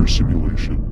simulation.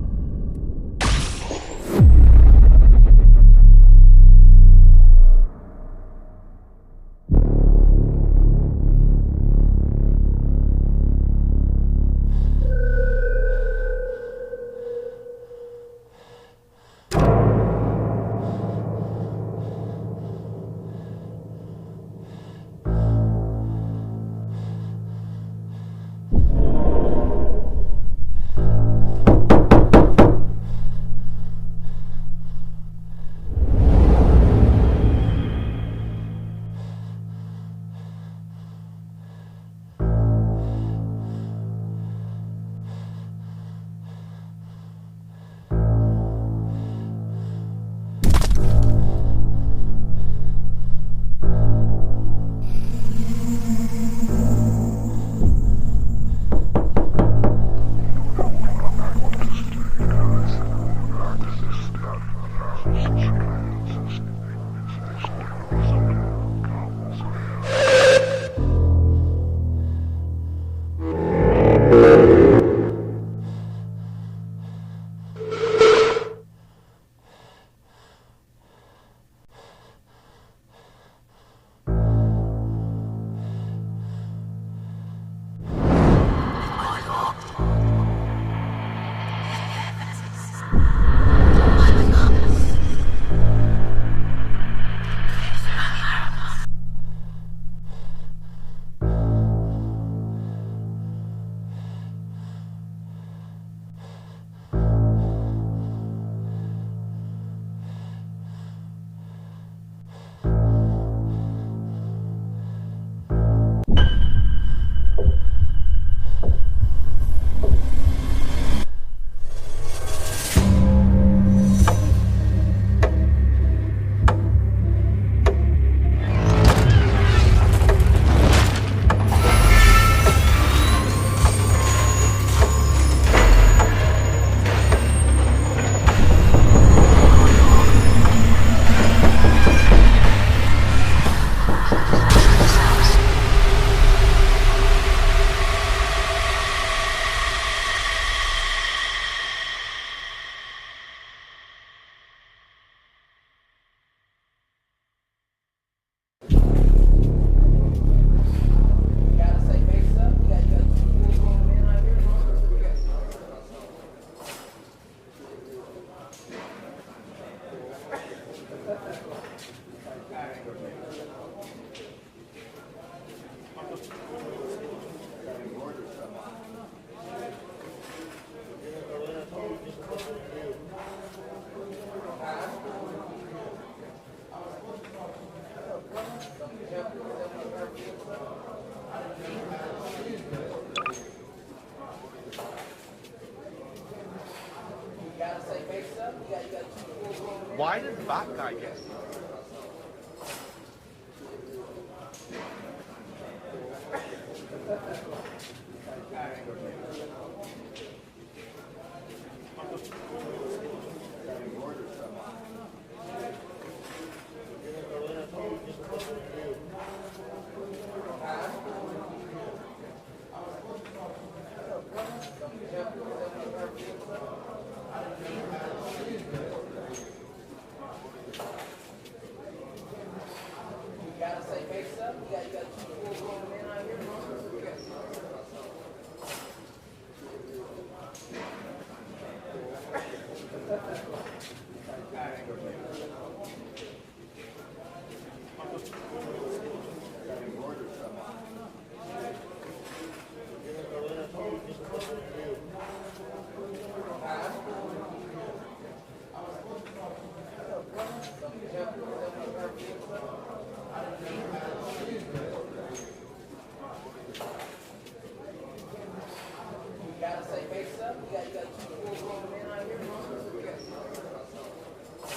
Why did that guy get?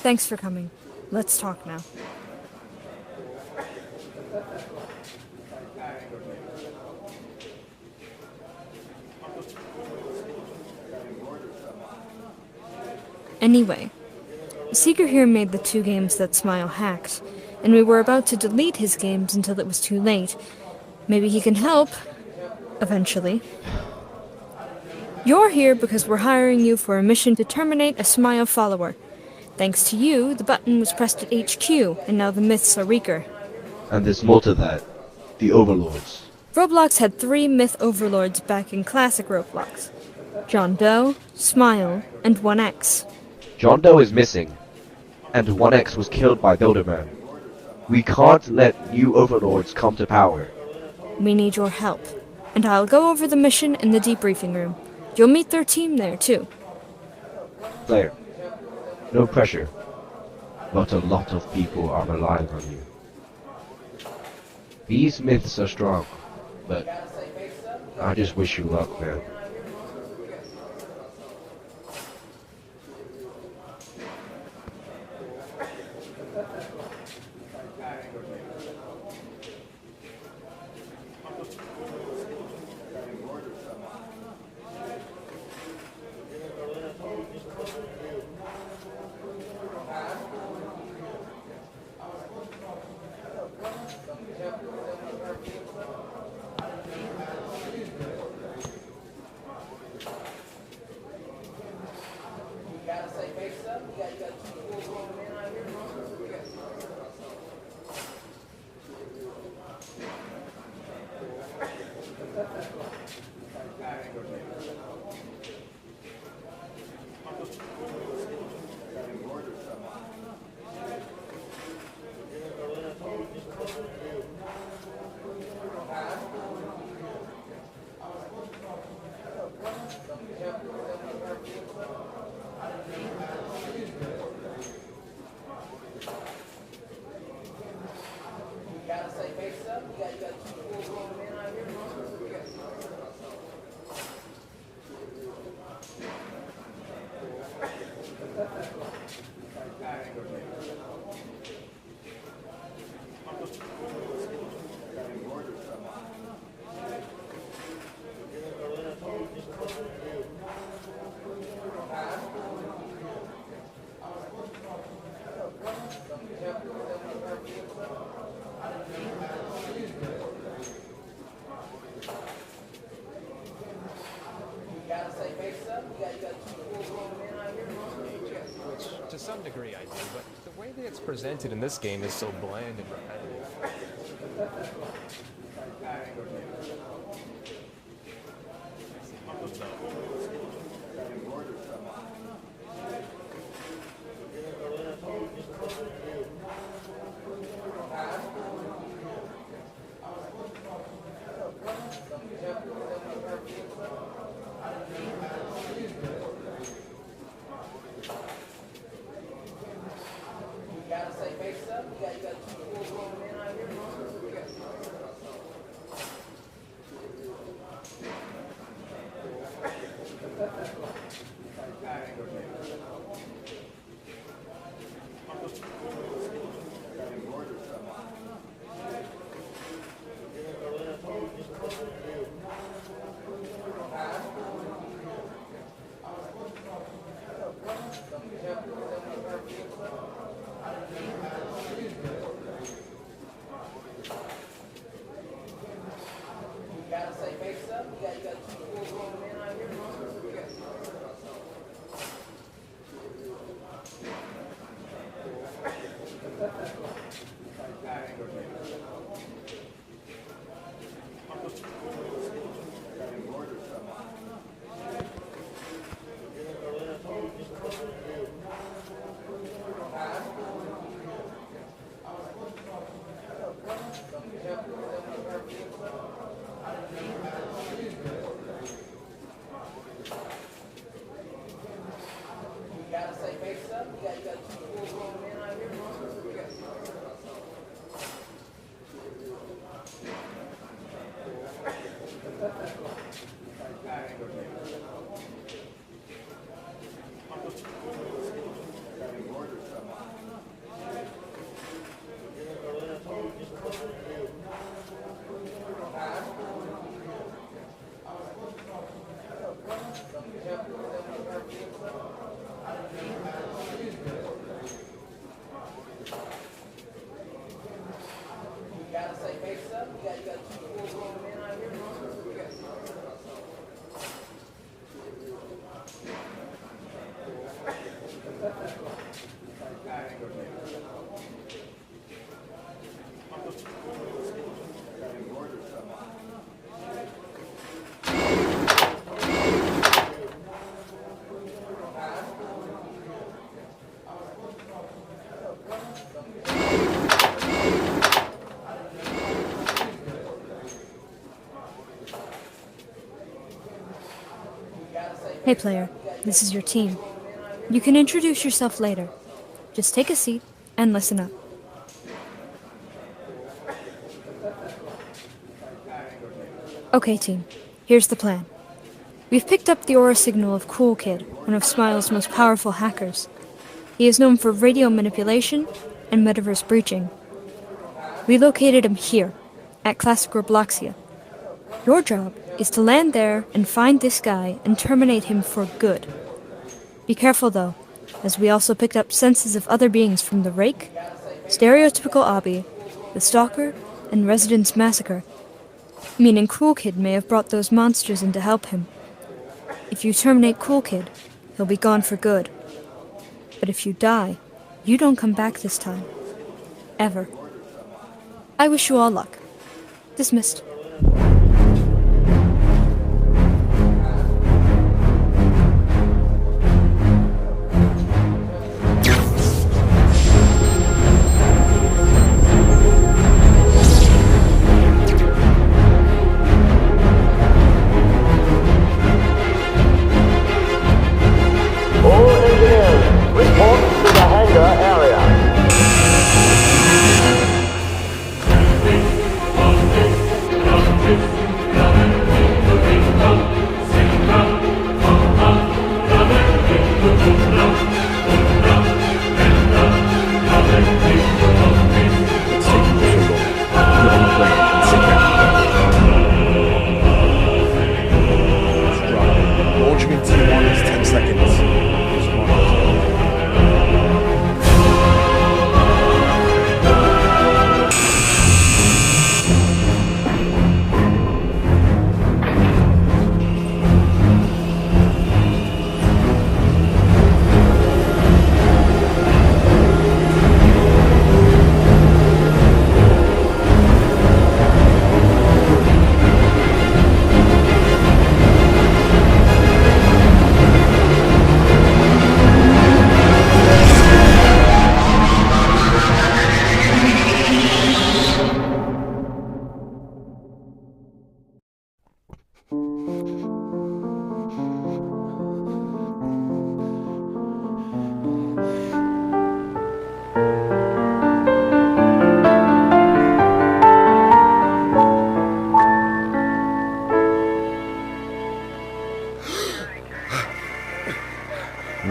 Thanks for coming. Let's talk now. Anyway, Seeker here made the 2 games that Smile hacked, and we were about to delete his games until it was too late. Maybe he can help. Eventually. You're here because we're hiring you for a mission to terminate a Smile follower. Thanks to you, the button was pressed at HQ, and now the myths are weaker. And there's more to that. The Overlords. Roblox had 3 myth overlords back in classic Roblox. John Doe, Smile, and 1X. John Doe is missing, and 1X was killed by Builderman. We can't let new Overlords come to power. We need your help, and I'll go over the mission in the debriefing room. You'll meet their team there, too. Claire, no pressure, but a lot of people are relying on you. These myths are strong, but I just wish you luck, man. Which, to some degree, I do, but the way that it's presented in this game is so bland and repetitive. Hey player, this is your team. You can introduce yourself later. Just take a seat and listen up. Okay team, here's the plan. We've picked up the aura signal of Cool Kid, one of Smile's most powerful hackers. He is known for radio manipulation and metaverse breaching. We located him here, at Classic Robloxia. Your job is to land there and find this guy and terminate him for good. Be careful though, as we also picked up senses of other beings from the Rake, Stereotypical Obby, the Stalker, and Residence Massacre, meaning Cool Kid may have brought those monsters in to help him. If you terminate Cool Kid, he'll be gone for good. But if you die, you don't come back this time. Ever. I wish you all luck. Dismissed.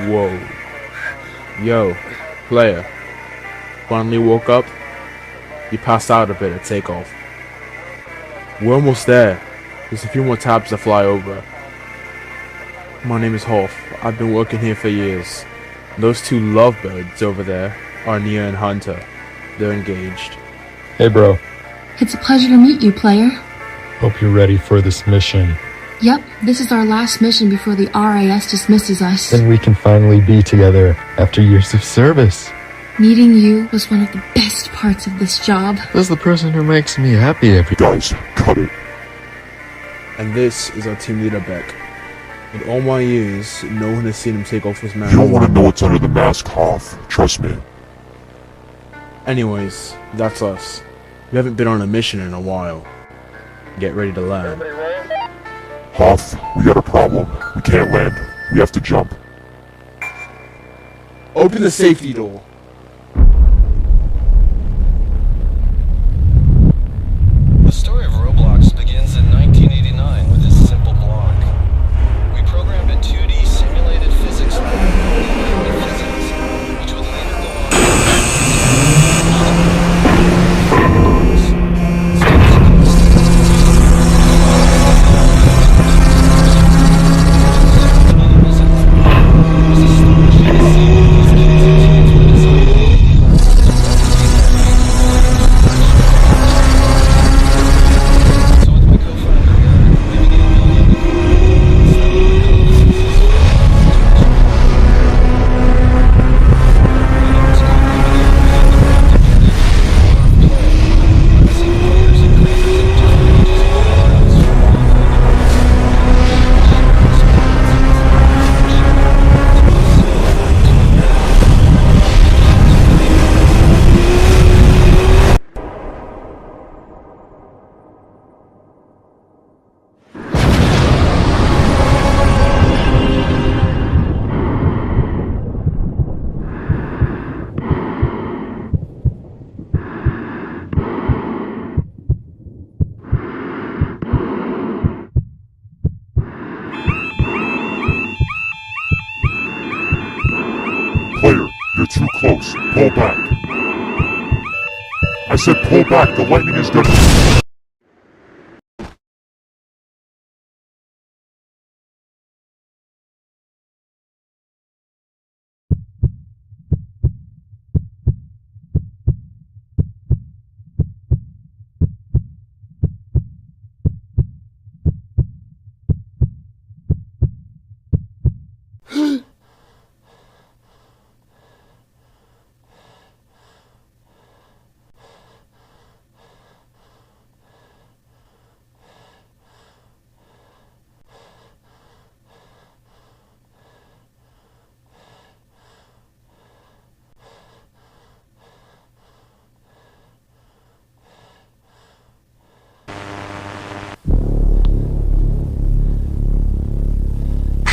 Whoa. Yo, player. Finally woke up? You passed out a bit at takeoff. We're almost there. Just a few more tabs to fly over. My name is Hoff. I've been working here for years. Those two lovebirds over there are Nia and Hunter. They're engaged. Hey bro, It's a pleasure to meet you, player. hope you're ready for this mission. Yep, this is our last mission before the RAS dismisses us. Then we can finally be together after years of service. Meeting you was one of the best parts of this job. This is the person who makes me happy every day. Guys, cut it. And this is our team leader, Beck. In all my years, no one has seen him take off his mask. You don't want to know what's under the mask, Hoff. Trust me. Anyways, that's us. We haven't been on a mission in a while. Get ready to land. Hoff, we got a problem. We can't land. We have to jump. Open the safety door. The story of Roblox begins in 1989 with this simple blog. We programmed a 2D simulated physics lab in physics, which would later go on to too close. Pull back. I said pull back. The lightning is gonna...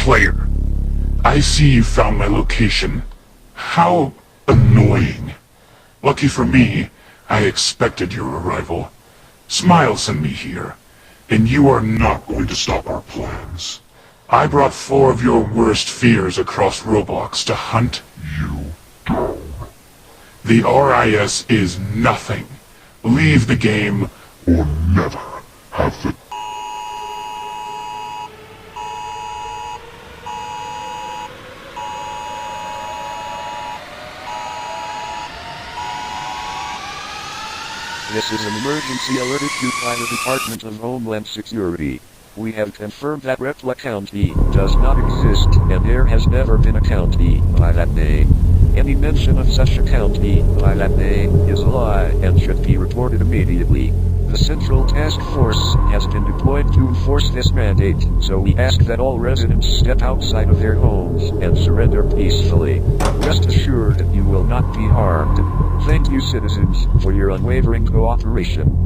Player, I see you found my location. How annoying. Lucky for me, I expected your arrival. Smile sent me here, and you are not going to stop our plans. I brought 4 of your worst fears across Roblox to hunt you down. The RIS is nothing. Leave the game, or never have the... This is an emergency alert issued by the Department of Homeland Security. We have confirmed that Repla County does not exist, and there has never been a county by that name. Any mention of such a county by that name is a lie and should be reported immediately. The Central Task Force has been deployed to enforce this mandate, so we ask that all residents step outside of their homes and surrender peacefully. Rest assured you will not be harmed. Thank you, citizens, for your unwavering cooperation.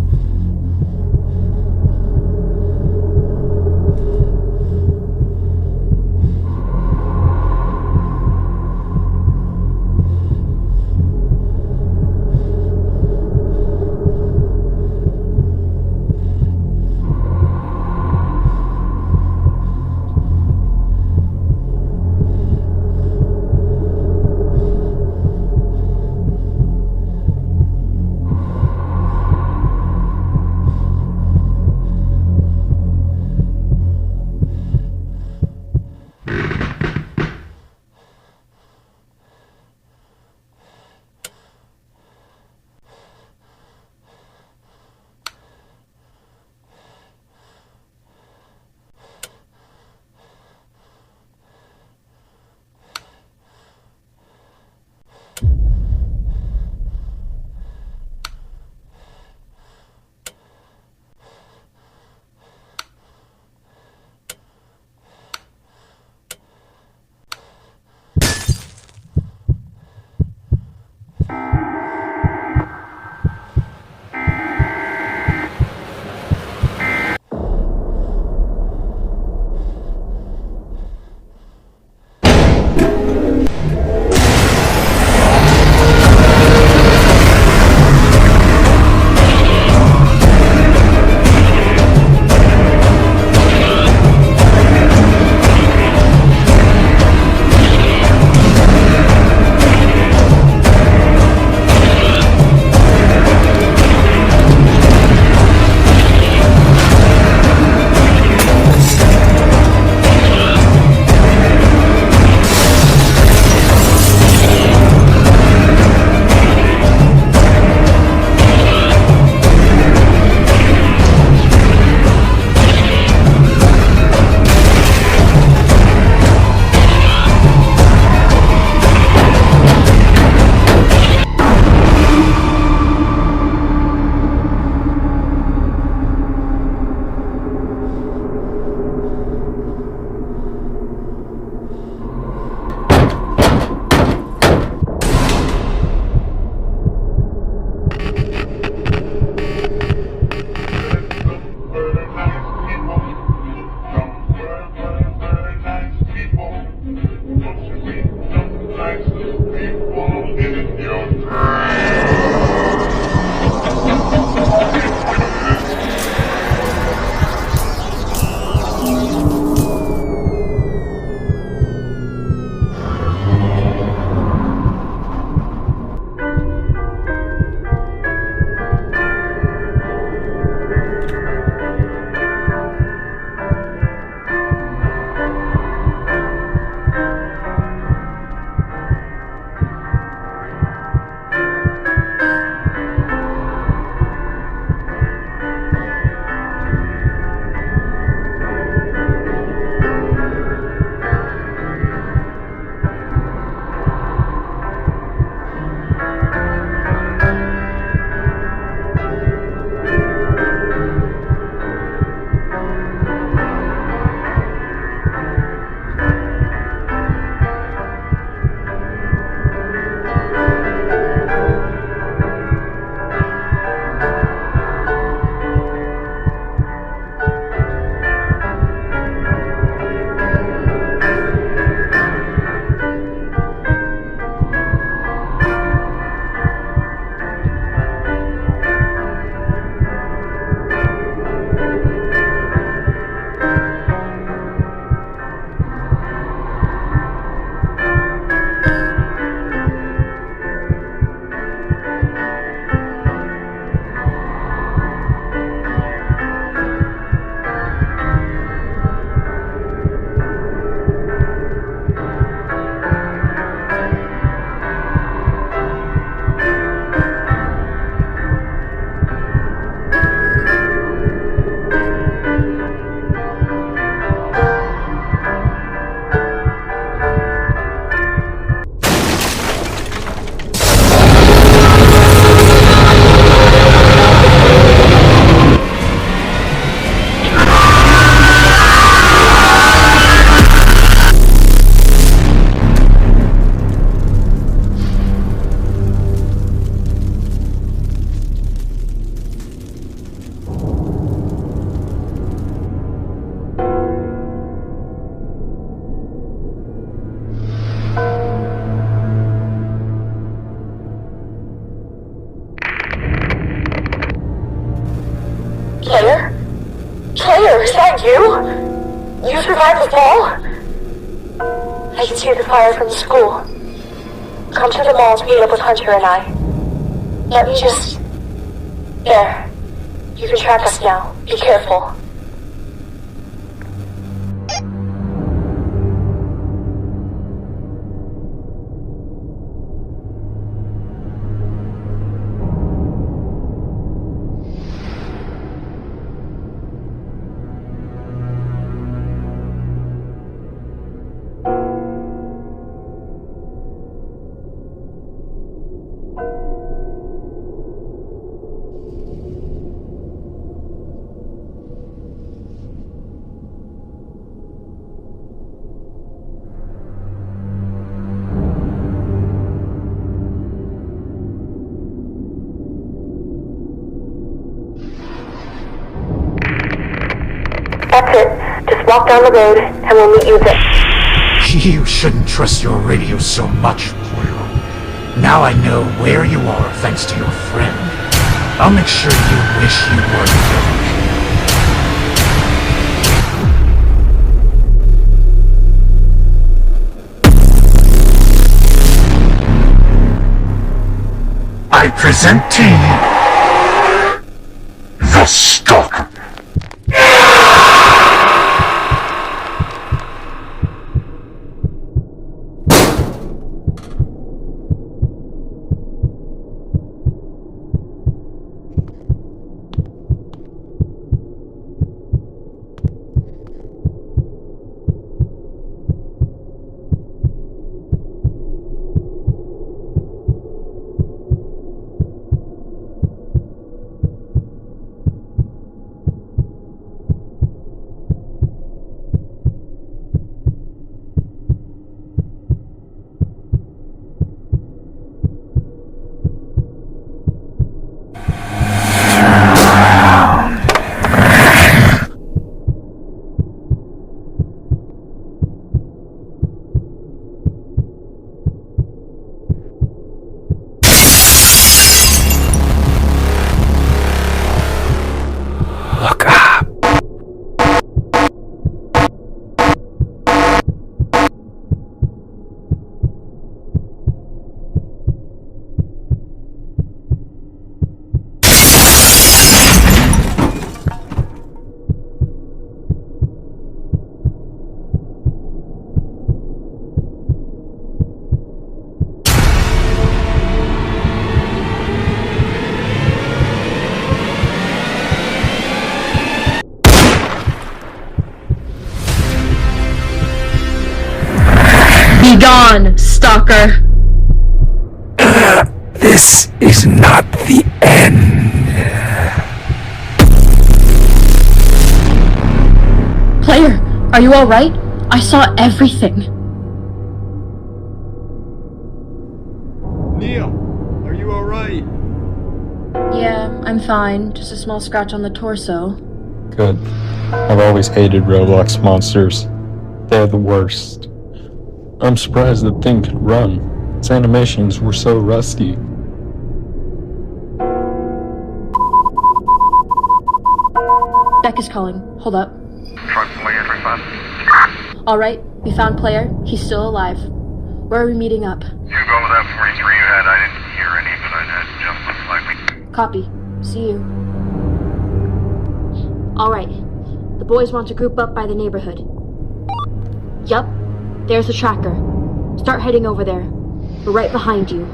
is that you? You survived the fall? I can see the fire from the school. Come to the mall to meet up with Hunter and I. Let me just... There. You can track us now. Be careful. That's it. Just walk down the road, and we'll meet you there. You shouldn't trust your radio so much, player. Now I know where you are thanks to your friend. I'll make sure you wish you were there. I present to you the Stalker. Be gone, stalker! This is not the end. Player, are you alright? I saw everything. Nia, are you alright? Yeah, I'm fine. Just a small scratch on the torso. Good. I've always hated Roblox monsters. They're the worst. I'm surprised the thing could run. Its animations were so rusty. Beck is calling. Hold up. Alright, we found Player. He's still alive. Where are we meeting up? You go with that 43 you had. I didn't hear any, but I had just looks likely. Copy. See you. Alright. The boys want to group up by the neighborhood. Yup. There's the tracker. Start heading over there. We're right behind you.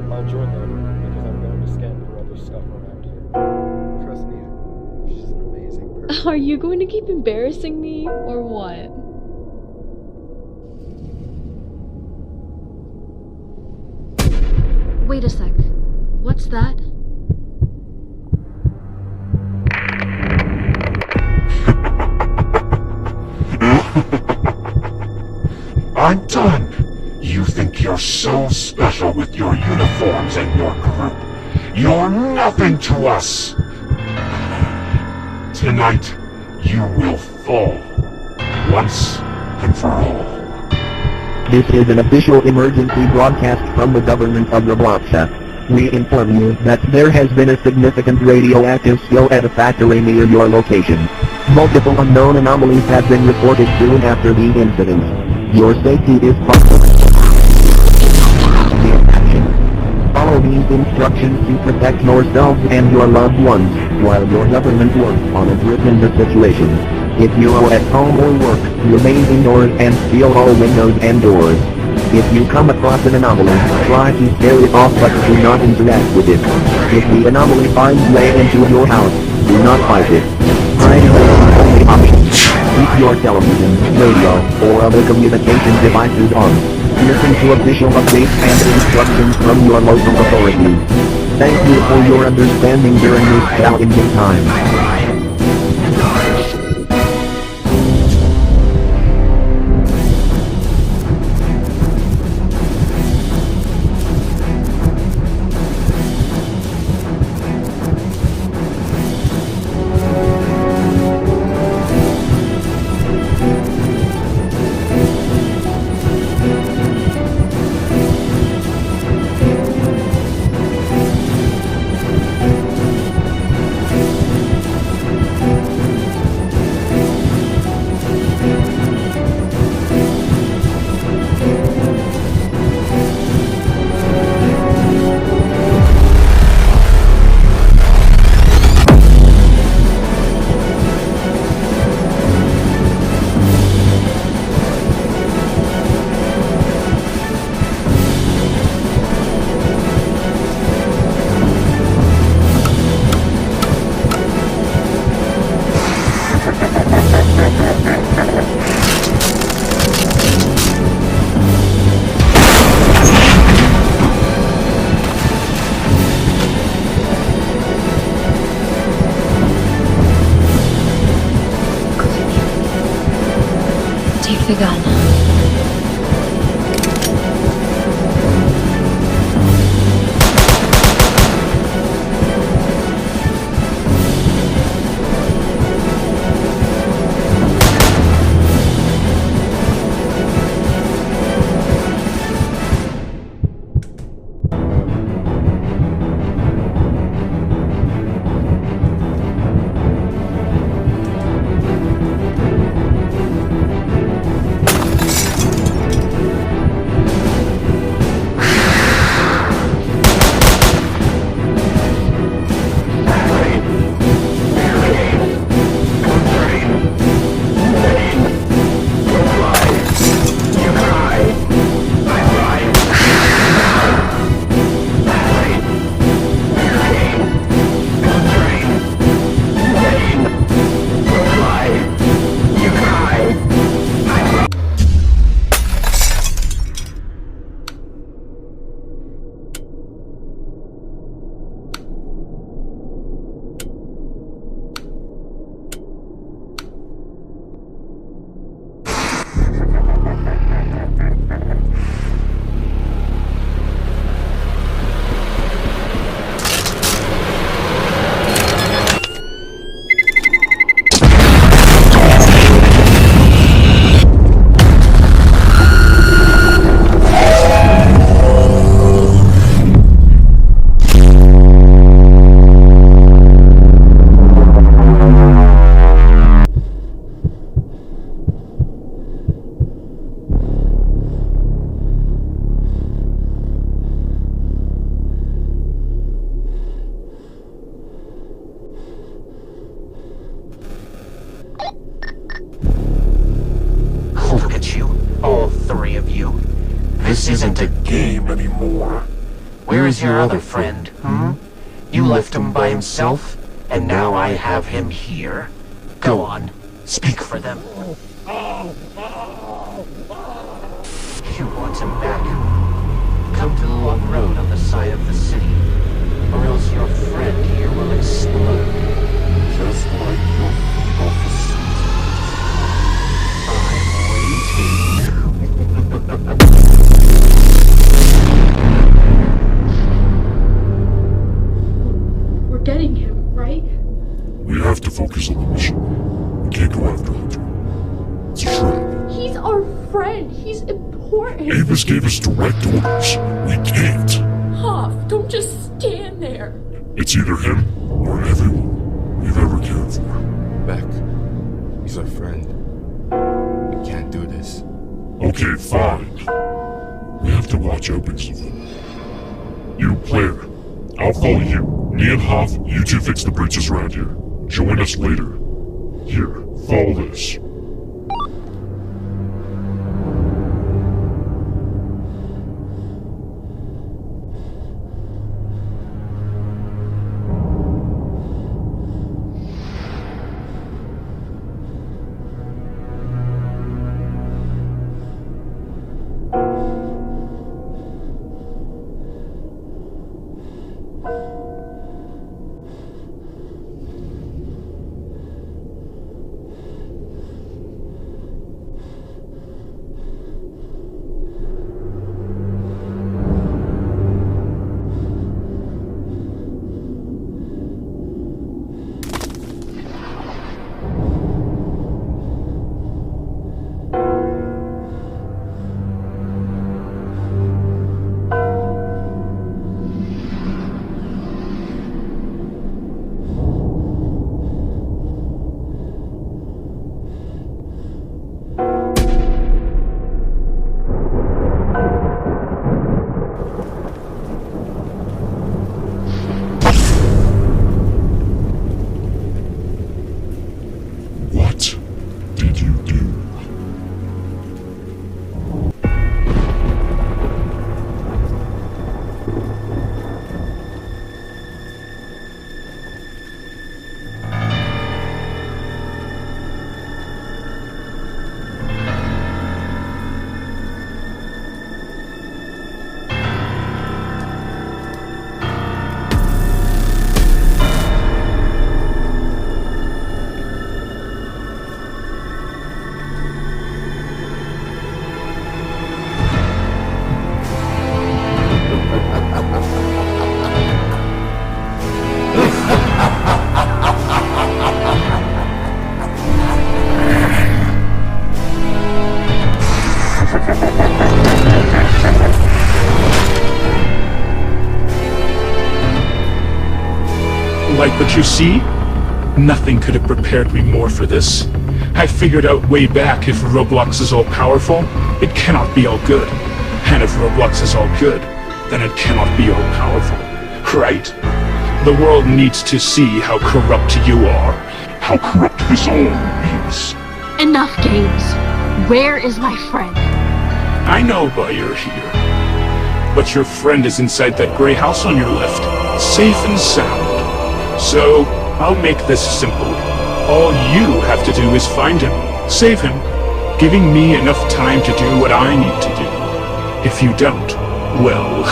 I'll join them because I'm going to scan for other stuff around here. Trust me, she's an amazing person. Are you going to keep embarrassing me, or what? Wait a sec. What's that? I'm done. You think you're so special with your uniforms and your group. You're nothing to us. Tonight, you will fall. Once and for all. This is an official emergency broadcast from the government of Roblox. We inform you that there has been a significant radioactive spill at a factory near your location. Multiple unknown anomalies have been reported soon after the incident. Your safety is Follow these instructions to protect yourselves and your loved ones, while your government works on a grip in the situation. If you are at home or work, remain indoors and seal all windows and doors. If you come across an anomaly, try to scare it off but do not interact with it. If the anomaly finds way into your house, do not fight it. Hide is the only option. Keep your television, radio, or other communication devices on. Listen to official updates and instructions from your local authorities. Thank you for your understanding during this challenging time. Take the gun. This isn't a game anymore. Where is your other friend, You left him by himself, and now I have him here. Go on, speak for them. You want him back? Come to the long road on the side of the city, or else your friend here will explode. Just like your feet off the seat. I'm waiting. We're getting him, right? We have to focus on the mission. We can't go after Hunter. It's a trap. He's our friend. He's important. Avis gave us direct orders. We can't. Hoff, don't just stand there. It's either him or everyone we've ever cared for. Beck, he's our friend. We can't do this. Okay, fine. We have to watch open something. You, player, I'll follow you. Me and Hoff, you two fix the breaches around here. Join us later. Here, follow this. Like what you see? Nothing could have prepared me more for this. I figured out way back if Roblox is all powerful, it cannot be all good. And if Roblox is all good, then it cannot be all powerful. Right? The world needs to see how corrupt you are. How corrupt this all is. Enough games. Where is my friend? I know why you're here. But your friend is inside that gray house on your left, safe and sound. So, I'll make this simple. All you have to do is find him, save him, giving me enough time to do what I need to do. If you don't, well,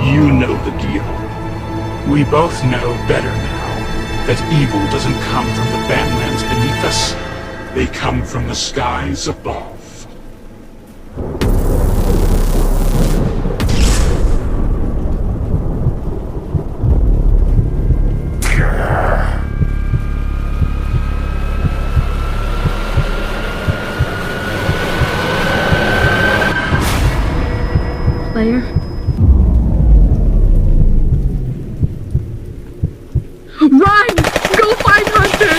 you know the deal. We both know better now that evil doesn't come from the badlands beneath us. They come from the skies above. Player? Run! Go find Hunter!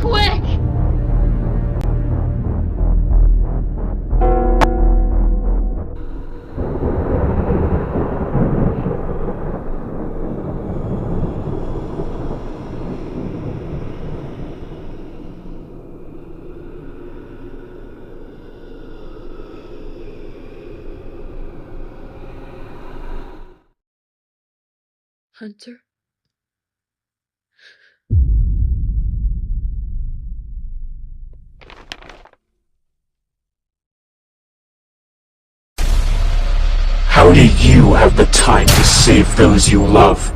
Quick! Hunter? How do you have the time to save those you love,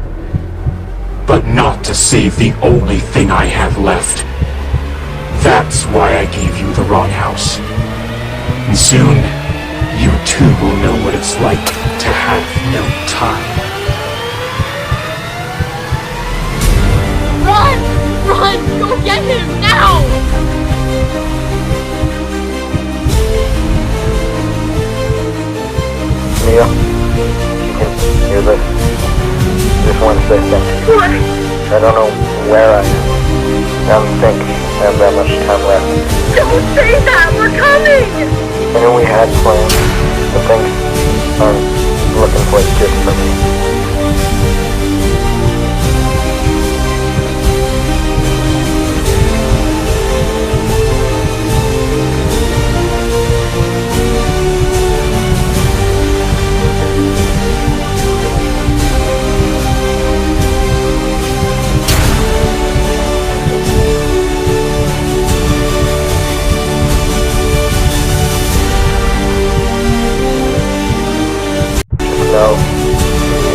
but not to save the only thing I have left? That's why I gave you the wrong house. And soon, you too will know what it's like to have no time. Run! Run! Go get him now! Mia, you can hear this. Just want to say something. What? I don't know where I am. I don't think I have that much time left. Don't say that! We're coming! I know we had plans, but things aren't looking quite good for me. No, you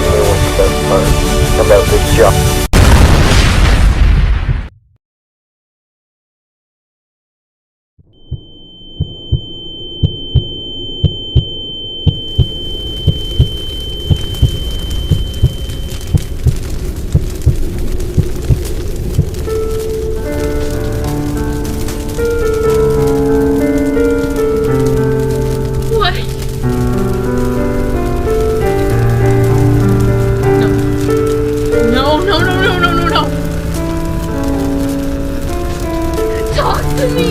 knew what's the best part about this job. What? No, no, no, no, no, no, no! Talk to me!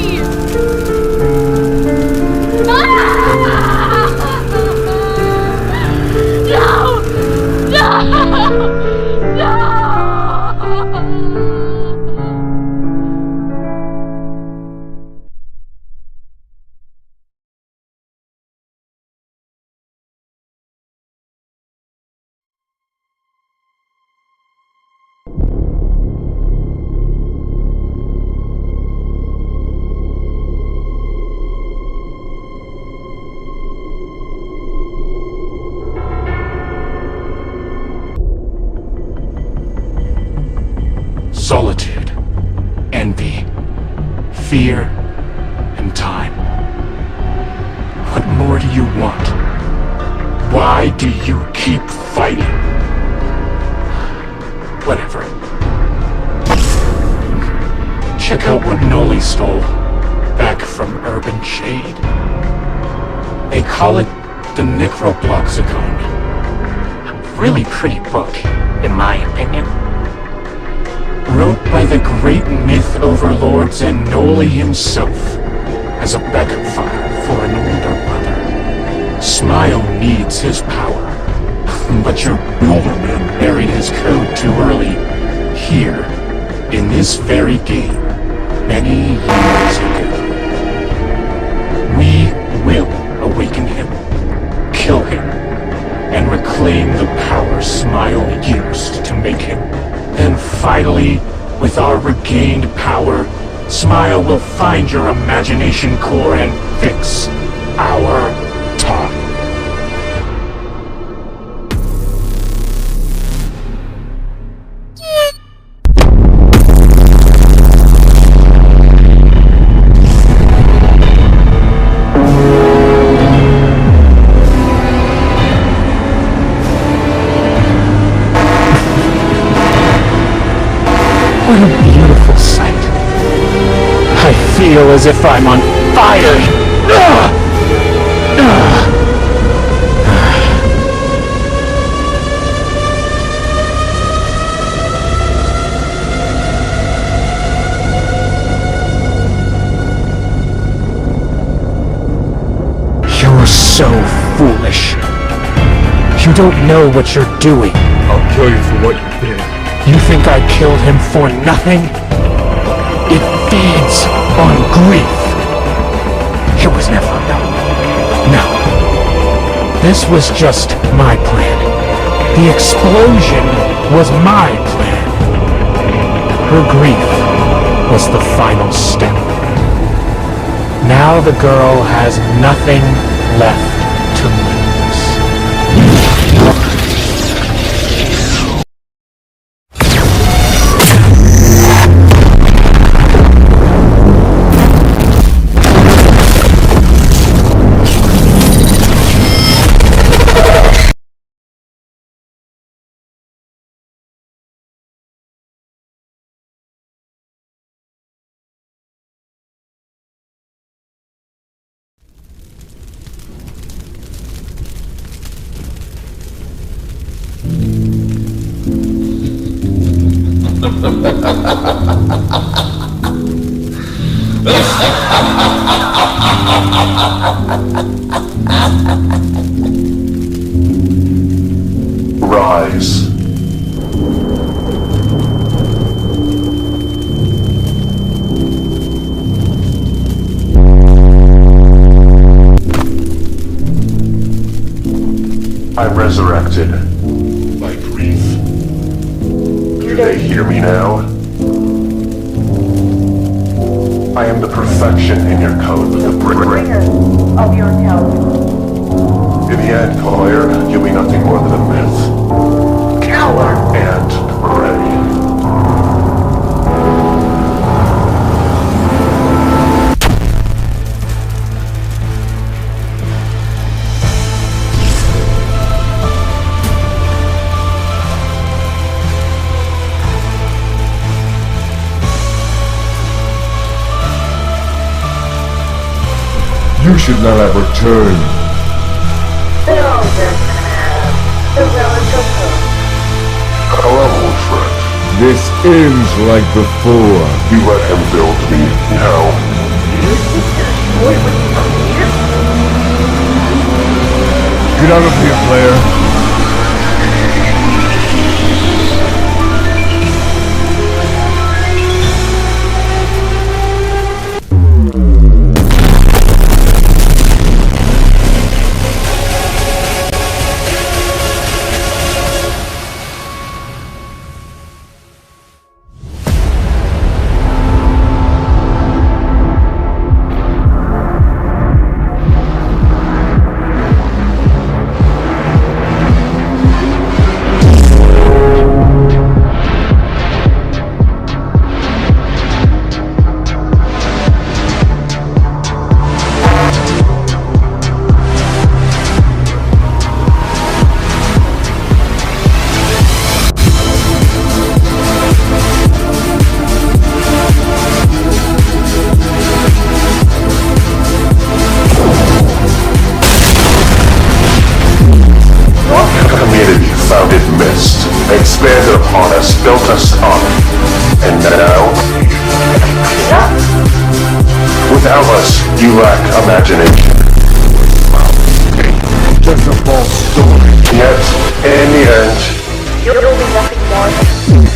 Ah! No! No! No! Solitude, envy, fear, and time. What more do you want? Why do you keep fighting? Whatever. Check out what Noli stole back from Urban Shade. They call it the Necroploxicon. Really pretty book, in my opinion. Wrote by the great myth overlord Zenoli himself, as a backup file for an older brother. Smile needs his power, but your Builderman buried his code too early, here, in this very game, many years ago. We will awaken him, kill him, and reclaim the power Smile used to make him. Then finally, with our regained power, Smile will find your imagination core and fix our time. What a beautiful sight. I feel as if I'm on fire. foolish. You don't know what you're doing. I'll kill you for what you did. You think I killed him for nothing? It feeds on grief. It was never. No. This was just my plan. The explosion was my plan. Her grief was the final step. Now the girl has nothing left to lose. Rise. I resurrected my grief. Do they hear me now? I am the perfection in your code, the bringer of your tale. In the end, Claire, you'll be nothing more than a myth. Coward! And prey. You should not have returned. Hello, old friend. This ends like before. You let him build me. No. Get out of here, player. Expanded upon us, built us up, and now, without us, you lack imagination. Just a false story. Yet, in the end, You'll be nothing more.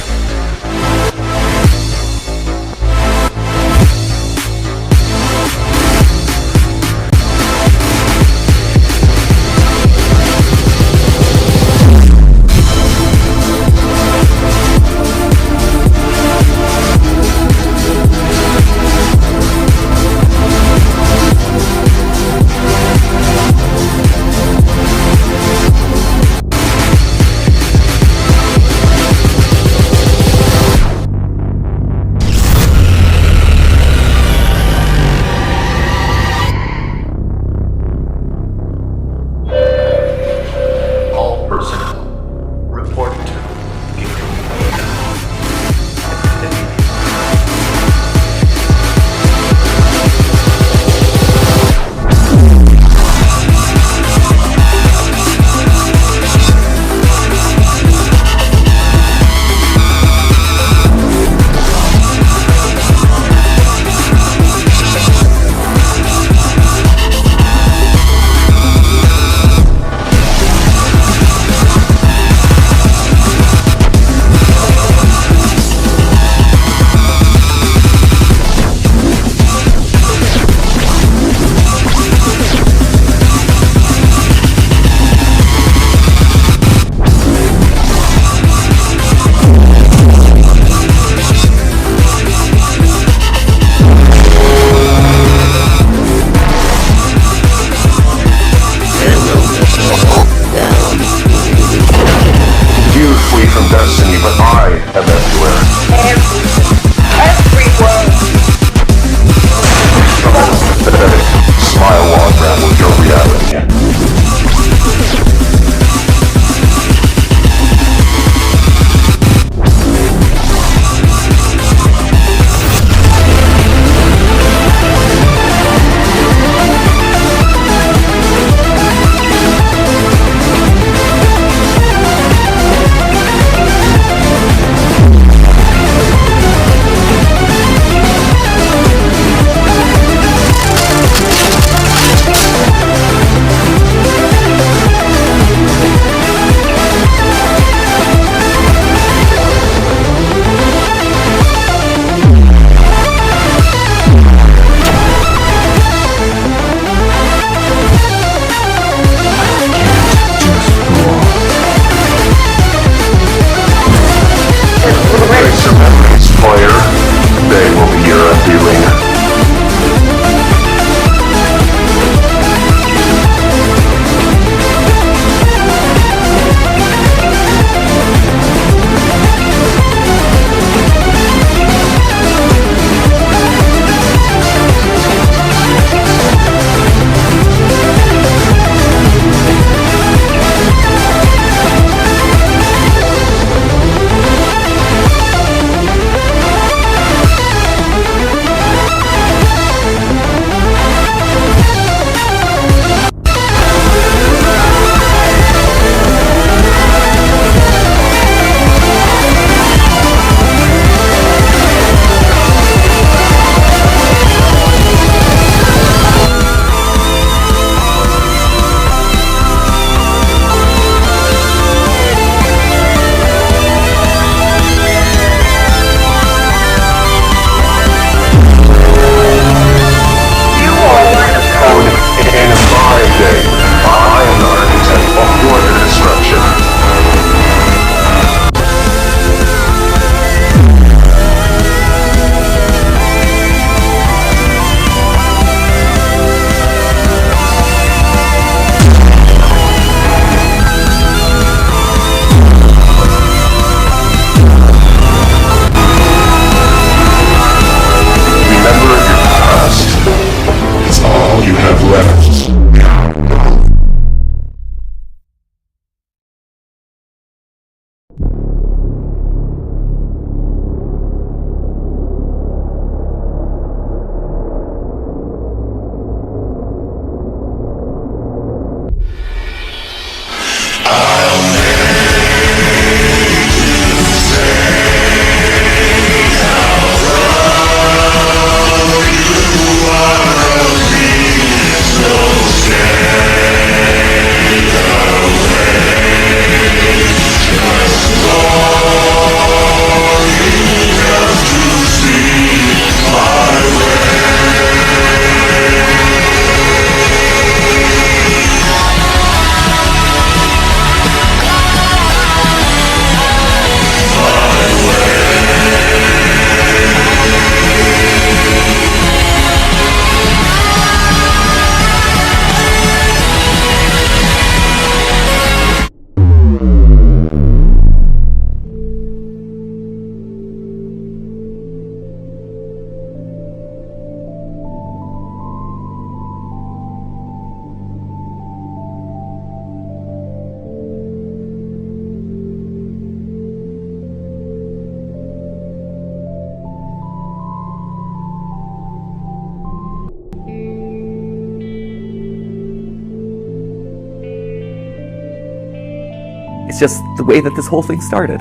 It's just the way that this whole thing started.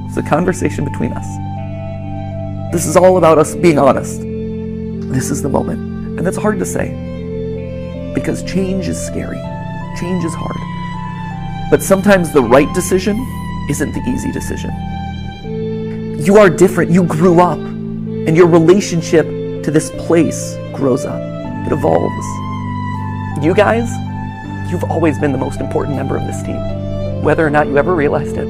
It's a conversation between us. This is all about us being honest. This is the moment. And that's hard to say. Because change is scary. Change is hard. But sometimes the right decision isn't the easy decision. You are different. You grew up. And your relationship to this place grows up. It evolves. You guys, you've always been the most important member of this team, whether or not you ever realized it.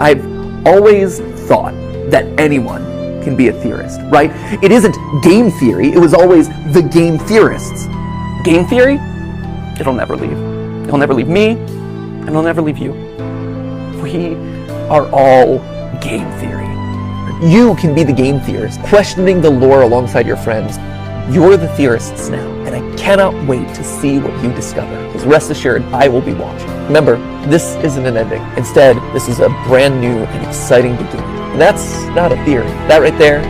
I've always thought that anyone can be a theorist, right? It isn't game theory, it was always the game theorists. Game theory? It'll never leave. It'll never leave me, and it'll never leave you. We are all game theory. You can be the game theorist, questioning the lore alongside your friends. You're the theorists now, and I cannot wait to see what you discover. Because rest assured, I will be watching. Remember, this isn't an ending. Instead, this is a brand new and exciting beginning. And that's not a theory. That right there,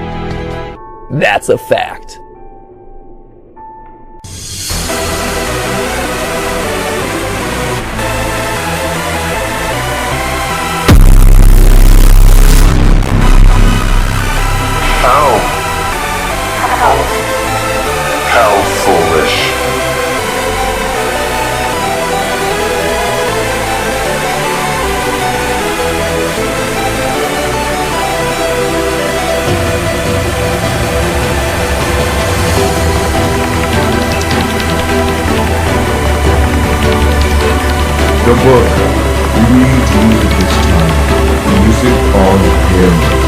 that's a fact. How foolish. The book. We need to use it this time. Use it on him.